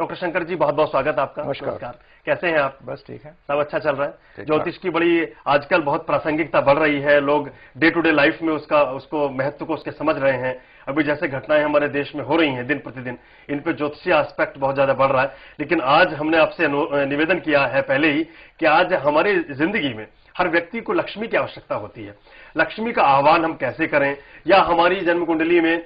Doctor Shankar ji, बहुत बहुत स्वागत आपका। नमस्कार। कैसे हैं आप? बस ठीक है, सब अच्छा चल रहा है। ज्योतिष की बड़ी आजकल बहुत प्रासंगिकता बढ़ रही है, लोग डे टू डे लाइफ में उसको महत्व को उसके समझ रहे हैं। अभी जैसे घटनाएं हमारे देश में हो रही हैं दिन प्रतिदिन, इन पे ज्योतिषीय एस्पेक्ट बहुत ज्यादा बढ़ रहा है। लेकिन आज हमने आपसे निवेदन किया है पहले ही कि आज हमारी जिंदगी में हर व्यक्ति को लक्ष्मी की आवश्यकता होती है। लक्ष्मी का आह्वान हम कैसे करें, या हमारी जन्म कुंडली में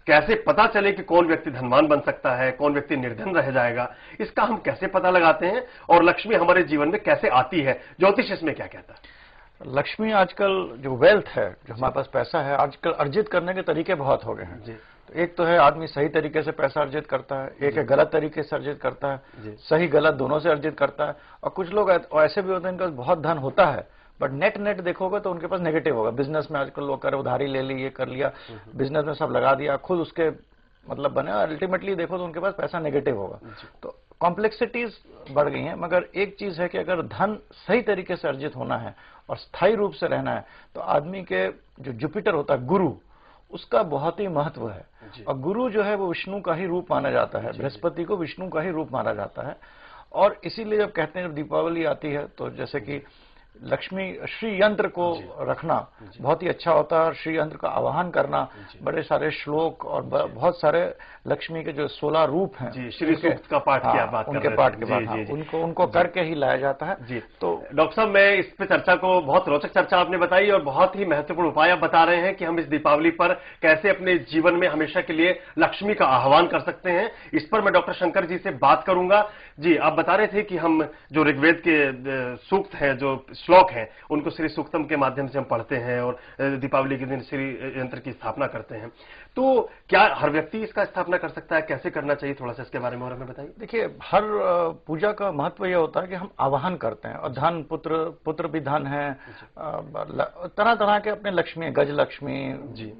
कैसे पता चले कि कौन व्यक्ति धनवान बन सकता है, कौन व्यक्ति निर्धन रह जाएगा, इसका हम कैसे पता लगाते हैं और लक्ष्मी हमारे जीवन में कैसे आती है, ज्योतिष इसमें क्या कहता है? लक्ष्मी आजकल जो वेल्थ है, जो हमारे पास पैसा है, आजकल अर्जित करने के तरीके बहुत हो गए हैं जी। तो एक तो है आदमी सही तरीके से पैसा अर्जित करता है, एक है गलत तरीके से अर्जित करता है, सही गलत दोनों से अर्जित करता है। और कुछ लोग ऐसे भी होते हैं इनका बहुत धन होता है बट नेट देखोगे तो उनके पास नेगेटिव होगा। बिजनेस में आजकल लोग कर उधारी ले ली, ये कर लिया, बिजनेस में सब लगा दिया, खुद उसके मतलब बने, और अल्टीमेटली देखो तो उनके पास पैसा नेगेटिव होगा। तो कॉम्प्लेक्सिटीज बढ़ गई हैं। मगर एक चीज है कि अगर धन सही तरीके से अर्जित होना है और स्थायी रूप से रहना है तो आदमी के जो जुपिटर होता है गुरु, उसका बहुत ही महत्व है। और गुरु जो है वो विष्णु का ही रूप माना जाता है, बृहस्पति को विष्णु का ही रूप माना जाता है। और इसीलिए जब कहते हैं जब दीपावली आती है तो जैसे कि लक्ष्मी श्री यंत्र को रखना बहुत ही अच्छा होता है। और श्री यंत्र का आवाहन करना, बड़े सारे श्लोक और बहुत सारे लक्ष्मी के जो 16 रूप हैं, श्री सूक्त का पाठ किया, बात उनके पाठ के बाद उनको करके ही लाया जाता है जी। तो डॉक्टर साहब, मैं इस पे चर्चा को, बहुत रोचक चर्चा आपने बताई और बहुत ही महत्वपूर्ण उपाय आप बता रहे हैं कि हम इस दीपावली पर कैसे अपने जीवन में हमेशा के लिए लक्ष्मी का आह्वान कर सकते हैं। इस पर मैं डॉक्टर शंकर जी से बात करूंगा जी। आप बता रहे थे कि हम जो ऋग्वेद के सूक्त हैं, जो श्लोक हैं, उनको श्री सूक्तम के माध्यम से हम पढ़ते हैं और दीपावली के दिन श्री यंत्र की स्थापना करते हैं। तो क्या हर व्यक्ति इसका स्थापना कर सकता है? कैसे करना चाहिए, थोड़ा सा इसके बारे में और हमें बताइए। देखिए, हर पूजा का महत्व यह होता है कि हम आवाहन करते हैं। और धन, पुत्र भी धन है, तरह तरह के अपने लक्ष्मी, गज लक्ष्मी जी,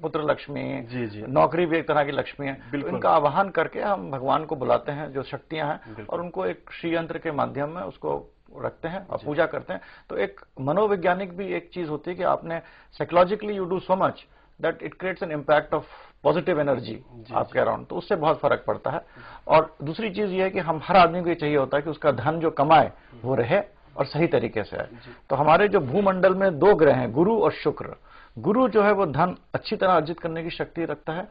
पुत्र लक्ष्मी जी, नौकरी भी एक तरह की लक्ष्मी है। तो इनका आवाहन करके हम भगवान को बुलाते हैं, जो शक्तियां हैं, और उनको एक श्री यंत्र के माध्यम में उसको रखते हैं और पूजा करते हैं। तो एक मनोवैज्ञानिक भी एक चीज होती है कि आपने psychologically you do so much that it creates an impact of positive energy आपके अराउंड, तो उससे बहुत फर्क पड़ता है। और दूसरी चीज ये है कि हम हर आदमी को ये चाहिए होता है कि उसका धन जो कमाए वो रहे और सही तरीके से आए। तो हमारे जो भूमंडल में 2 ग्रह हैं, गुरु और शुक्र। गुरु जो है वो धन अच्छी तरह अर्जित करने की शक्ति रखता है।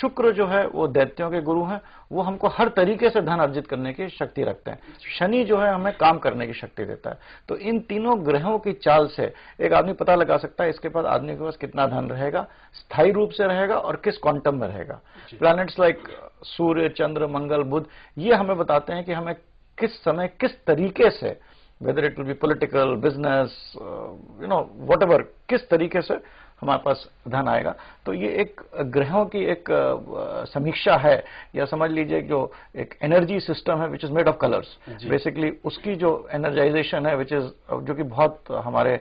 शुक्र जो है वो दैत्यों के गुरु हैं, वो हमको हर तरीके से धन अर्जित करने की शक्ति रखते हैं। शनि जो है हमें काम करने की शक्ति देता है। तो इन तीनों ग्रहों की चाल से एक आदमी पता लगा सकता है इसके पास, आदमी के पास कितना धन रहेगा, स्थायी रूप से रहेगा और किस क्वांटम में रहेगा। प्लैनेट्स लाइक सूर्य, चंद्र, मंगल, बुध, ये हमें बताते हैं कि हमें किस समय किस तरीके से, whether it will be political, business, whatever, किस तरीके से हमारे पास धन आएगा। तो ये एक ग्रहों की एक समीक्षा है, या समझ लीजिए जो एक एनर्जी सिस्टम है which is made of colours. Basically उसकी जो एनर्जाइजेशन है विच इज, जो कि बहुत हमारे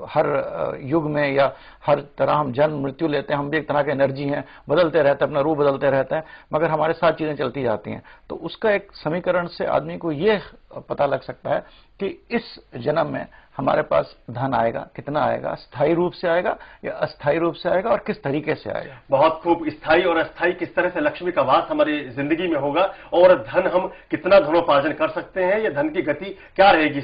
हर युग में या हर तरह हम जन्म मृत्यु लेते हैं, हम भी एक तरह की एनर्जी हैं, बदलते रहते हैं, अपना रूप बदलते रहते हैं, मगर हमारे साथ चीजें चलती जाती हैं। तो उसका एक समीकरण से आदमी को ये पता लग सकता है कि इस जन्म में हमारे पास धन आएगा, कितना आएगा, स्थायी रूप से आएगा या अस्थायी रूप से आएगा, और किस तरीके से आएगा। बहुत खूब। स्थायी और अस्थायी किस तरह से लक्ष्मी का वास हमारी जिंदगी में होगा, और धन हम कितना धनोपार्जन कर सकते हैं, या धन की गति क्या रहेगी।